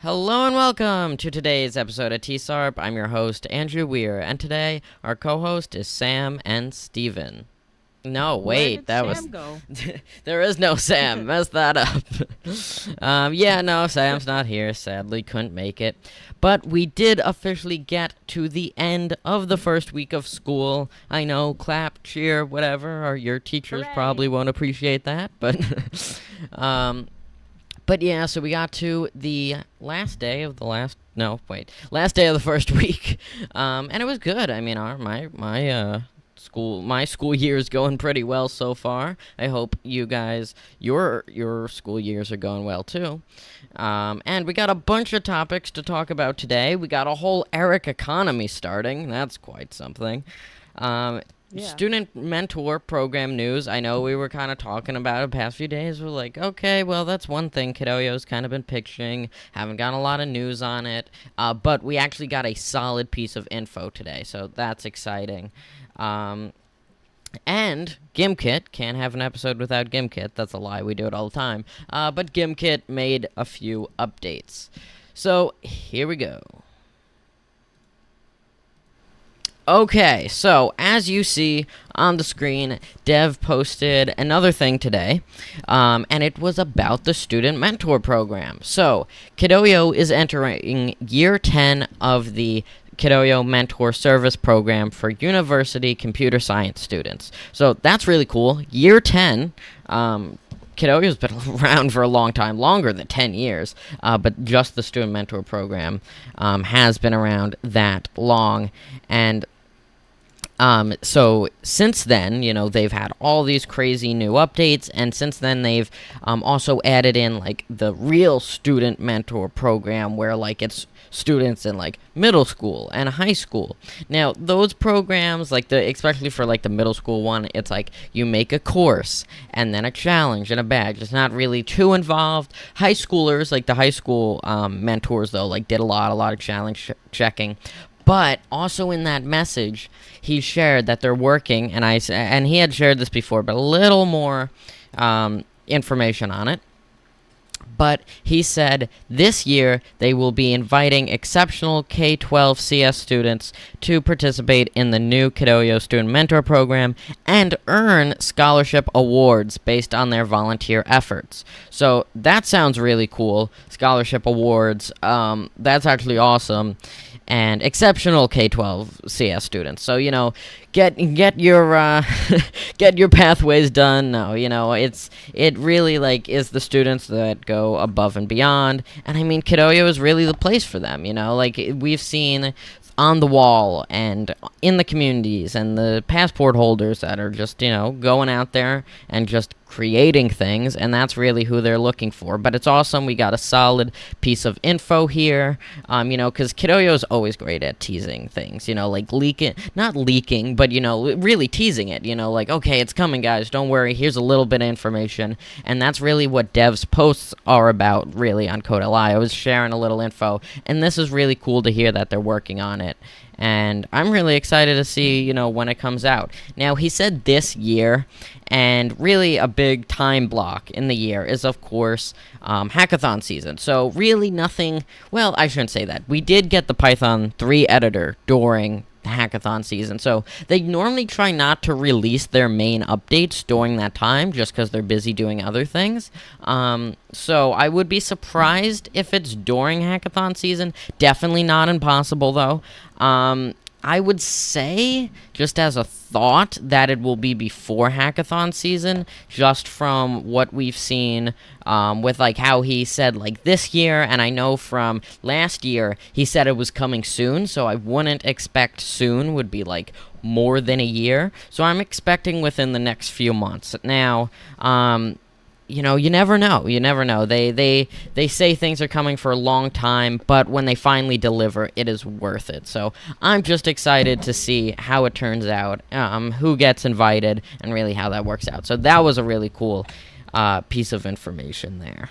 Hello and welcome to today's episode of TSARP. I'm your host, Andrew Weir, and today our co-host is Sam and Steven. No, wait, Where that did was... Sam go? There is no Sam. Messed that up. No, Sam's not here. Sadly, couldn't make it. But we did officially get to the end of the first week of school. I know, clap, cheer, whatever, or your teachers Hooray. probably won't appreciate that, but... But yeah, so we got to the last day of the last day of the first week, and it was good. I mean, my school year is going pretty well so far. I hope you guys, your school years are going well too. And we got a bunch of topics to talk about today. We got a whole ERIC economy starting. That's quite something. Student mentor program news. I know we were kind of talking about it the past few days. We're like, okay, well, that's one thing Kidoyo's kind of been pitching. Haven't gotten a lot of news on it. But we actually got a solid piece of info today, so that's exciting. And Gimkit, can't have an episode without Gimkit. That's a lie. We do it all the time. But Gimkit made a few updates. So here we go. Okay, so as you see on the screen, Dev posted another thing today, and it was about the Student Mentor Program. So, Kidoyo is entering Year 10 of the Kidoyo Mentor Service Program for University Computer Science students. So, that's really cool. Year 10, Kidoyo's been around for a long time, longer than 10 years, but just the Student Mentor Program has been around that long, and so since then, they've had all these crazy new updates, and since then they've also added in, like, the real student mentor program where, like, it's students in, like, middle school and high school. Now, those programs, like, especially for, like, the middle school one, it's like you make a course and then a challenge and a badge. It's not really too involved. High schoolers, like the high school mentors, though, like, did a lot of challenge checking. But also in that message, he shared that they're working, and he had shared this before, but a little more information on it. But he said this year they will be inviting exceptional K-12 CS students to participate in the new Kidoyo Student Mentor Program and earn scholarship awards based on their volunteer efforts. So that sounds really cool. Scholarship awards, that's actually awesome. And exceptional K-12 CS students. So, get your get your pathways done. No, it really, like, is the students that go above and beyond. And I mean, Kidoyo is really the place for them. Like, we've seen on the wall and in the communities and the passport holders that are just, going out there and just creating things, and that's really who they're looking for. But it's awesome. We got a solid piece of info here, because Kidoyo is always great at teasing things, like not leaking, but, really teasing it, like, okay, it's coming, guys, don't worry, here's a little bit of information. And that's really what Dev's posts are about, really, on Code LI. I was sharing a little info, and this is really cool to hear that they're working on it. And I'm really excited to see, when it comes out. Now, he said this year, and really a big time block in the year is, of course, hackathon season. So really nothing, well, I shouldn't say that. We did get the Python 3 editor during the hackathon season. So they normally try not to release their main updates during that time just because they're busy doing other things. So I would be surprised if it's during hackathon season. Definitely not impossible, though. I would say, just as a thought, that it will be before hackathon season, just from what we've seen with, like, how he said, like, this year, and I know from last year, he said it was coming soon, so I wouldn't expect soon would be, like, more than a year. So I'm expecting within the next few months. Now, you never know. You never know. They say things are coming for a long time, but when they finally deliver, it is worth it. So I'm just excited to see how it turns out, who gets invited, and really how that works out. So that was a really cool piece of information there.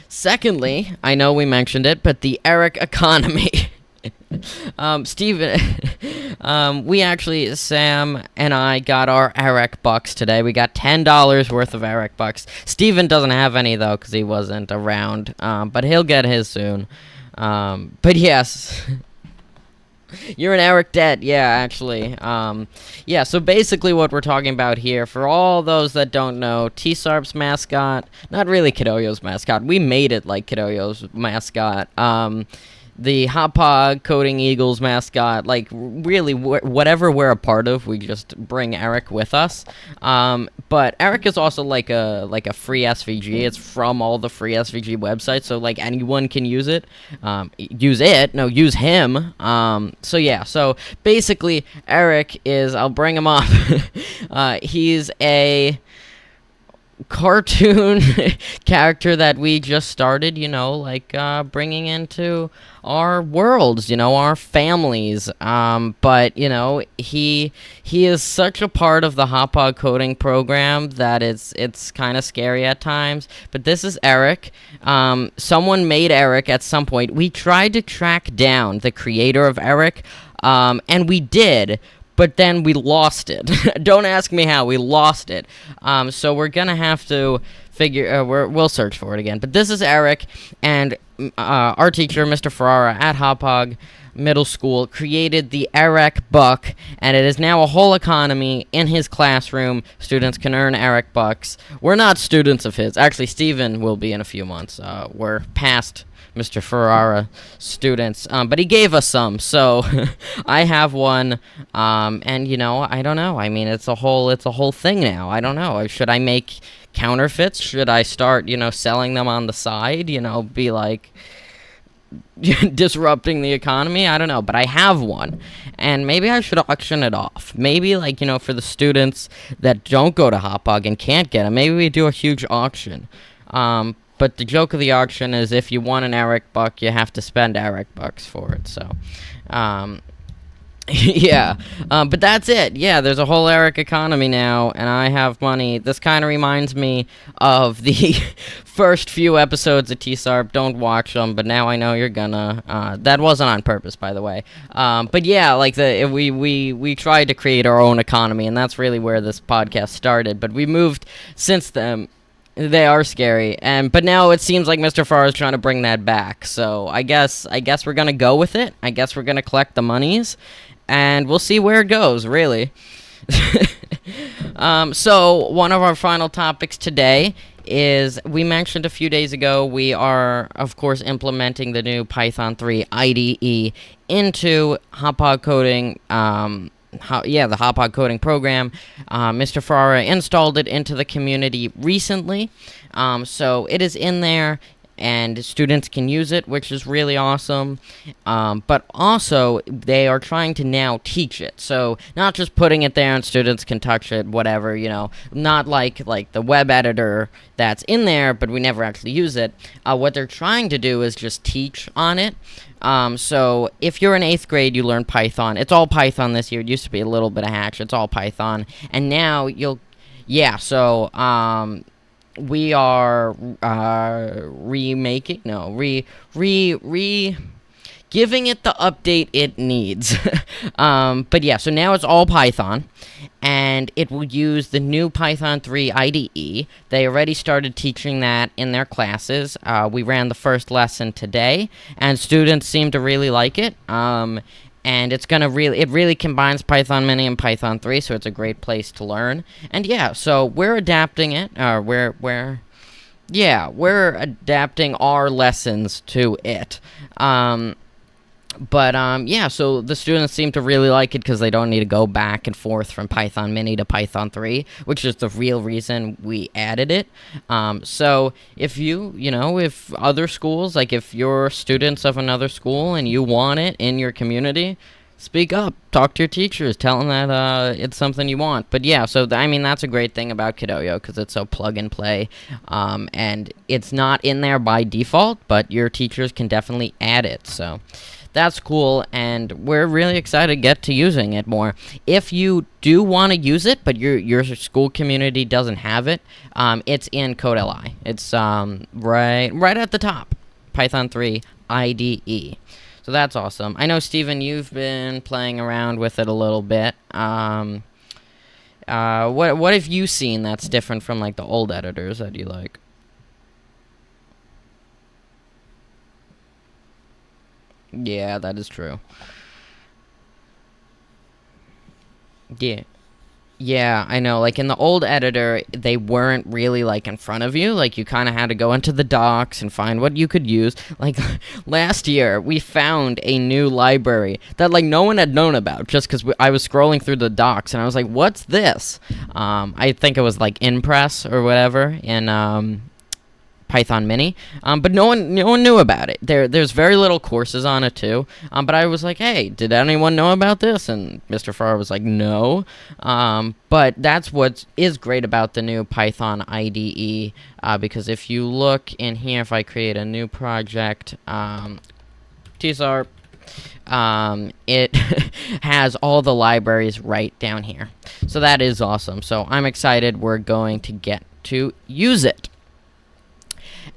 Secondly, I know we mentioned it, but the ERIC economy. Steven, we actually, Sam and I got our Eric bucks today. We got $10 worth of Eric bucks. Steven doesn't have any, though, because he wasn't around, but he'll get his soon. But yes, you're an Eric debt, yeah, actually. Yeah, so basically what we're talking about here, for all those that don't know, TSARP's mascot, not really Kidoyo's mascot, we made it like Kidoyo's mascot, the Hot Pod Coding Eagles mascot, like, really, whatever we're a part of, we just bring Eric with us. But Eric is also like a free SVG. It's from all the free SVG websites, so, like, anyone can use it. Use him. So, yeah, so, basically, Eric is, I'll bring him up. He's a cartoon character that we just started, bringing into our worlds, our families. But, he is such a part of the Hot Pod coding program that it's kind of scary at times. But this is Eric. Someone made Eric at some point. We tried to track down the creator of Eric, and we did. But then we lost it. Don't ask me how. We lost it. So we're going to have to we'll search for it again. But this is Eric, and our teacher, Mr. Ferrara, at Hopog Middle School, created the Eric Buck, and it is now a whole economy in his classroom. Students can earn Eric Bucks. We're not students of his. Actually, Steven will be in a few months. We're past Mr. Ferrara students, but he gave us some, so I have one, and I don't know. I mean, it's a whole thing now. I don't know. Should I make counterfeits? Should I start, selling them on the side? Be like disrupting the economy? I don't know, but I have one, and maybe I should auction it off. Maybe, for the students that don't go to Hopog and can't get them, maybe we do a huge auction. But the joke of the auction is if you want an Eric Buck, you have to spend Eric Bucks for it, so, yeah, but that's it. Yeah, there's a whole Eric economy now, and I have money. This kind of reminds me of the first few episodes of TSARP. Don't watch them, but now I know you're gonna. That wasn't on purpose, by the way. But yeah, we tried to create our own economy, and that's really where this podcast started. But we moved since then. They are scary, but now it seems like Mr. Farr is trying to bring that back. So I guess we're gonna go with it. I guess we're gonna collect the monies, and we'll see where it goes. Really. So one of our final topics today is, we mentioned a few days ago, we are of course implementing the new Python 3 IDE into Hot Pod coding. The Hot Pod coding program. Mr. Ferrara installed it into the community recently, so it is in there, and students can use it, which is really awesome. But also, they are trying to now teach it, so not just putting it there and students can touch it, whatever, not like the web editor that's in there, but we never actually use it. What they're trying to do is just teach on it. So if you're in 8th grade, you learn Python. It's all Python this year. It used to be a little bit of Hatch. It's all Python. And now we are, giving it the update it needs. But yeah, so now it's all Python, and it will use the new Python 3 IDE. They already started teaching that in their classes. We ran the first lesson today, and students seem to really like it. And it really combines Python Mini and Python 3, so it's a great place to learn. And yeah, so we're adapting it. We're adapting our lessons to it. So the students seem to really like it because they don't need to go back and forth from Python Mini to Python 3, which is the real reason we added it. So if if other schools, if you're students of another school and you want it in your community, speak up, talk to your teachers, tell them that it's something you want. But yeah, so that's a great thing about Kidoyo, because it's so plug and play, and it's not in there by default, but your teachers can definitely add it, so that's cool, and we're really excited to get to using it more. If you do want to use it, but your school community doesn't have it, it's in CodeLI. It's right at the top, Python 3 IDE. So that's awesome. I know, Steven, you've been playing around with it a little bit. What have you seen that's different from like the old editors that you like? Yeah, that is true. Yeah. Yeah, I know. Like in the old editor, they weren't really like in front of you. Like you kind of had to go into the docs and find what you could use. Like last year, we found a new library that like no one had known about just because I was scrolling through the docs and I was like, "What's this?" I think it was like Impress or whatever in Python Mini, but no one knew about it. There's very little courses on it too. But I was like, hey, did anyone know about this? And Mr. Farr was like, no. But that's what is great about the new Python IDE, because if you look in here, if I create a new project, TSARP, it has all the libraries right down here. So that is awesome. So I'm excited we're going to get to use it.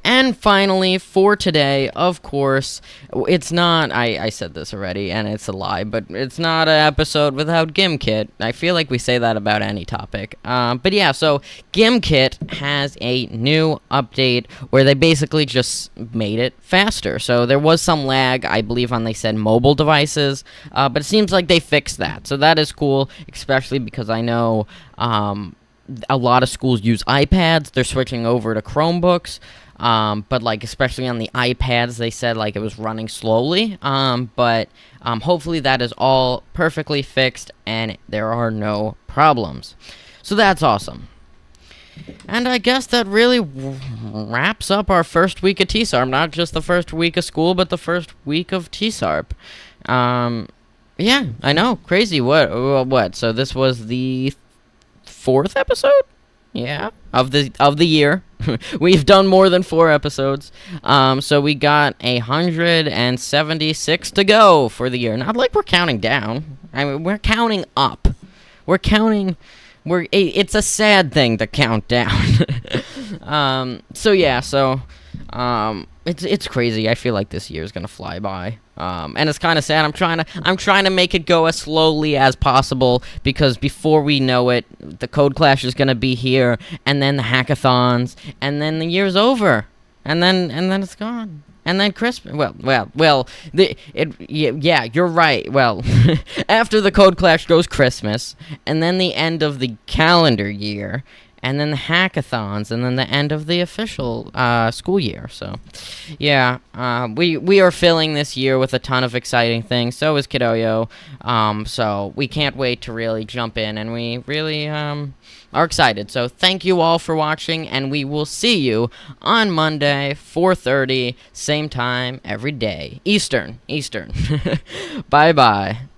And finally, for today, of course, it's not, I said this already, and it's a lie, but it's not an episode without GimKit. I feel like we say that about any topic. But yeah, so GimKit has a new update where they basically just made it faster. So there was some lag, I believe, on, they said, mobile devices, but it seems like they fixed that. So that is cool, especially because I know a lot of schools use iPads. They're switching over to Chromebooks. But like especially on the iPads, they said like it was running slowly. But hopefully that is all perfectly fixed and there are no problems. So that's awesome. And I guess that really wraps up our first week of TSARP. Not just the first week of school, but the first week of TSARP. Yeah, I know, crazy. What? So this was the 4th episode? Yeah, of the year. We've done more than 4 episodes. So we got 176 to go for the year. Not like we're counting down. I mean, we're counting up. It's a sad thing to count down. So yeah, it's crazy. I feel like this year is gonna fly by. And it's kind of sad. I'm trying to make it go as slowly as possible because before we know it, the Code Clash is gonna be here, and then the hackathons, and then the year's over, and then it's gone. And then Christmas. Yeah, you're right. Well, after the Code Clash goes Christmas, and then the end of the calendar year, and then the hackathons, and then the end of the official school year. So, yeah, we are filling this year with a ton of exciting things. So is Kidoyo. So we can't wait to really jump in, and we really are excited. So thank you all for watching, and we will see you on Monday, 4:30, same time every day, Eastern. Bye bye.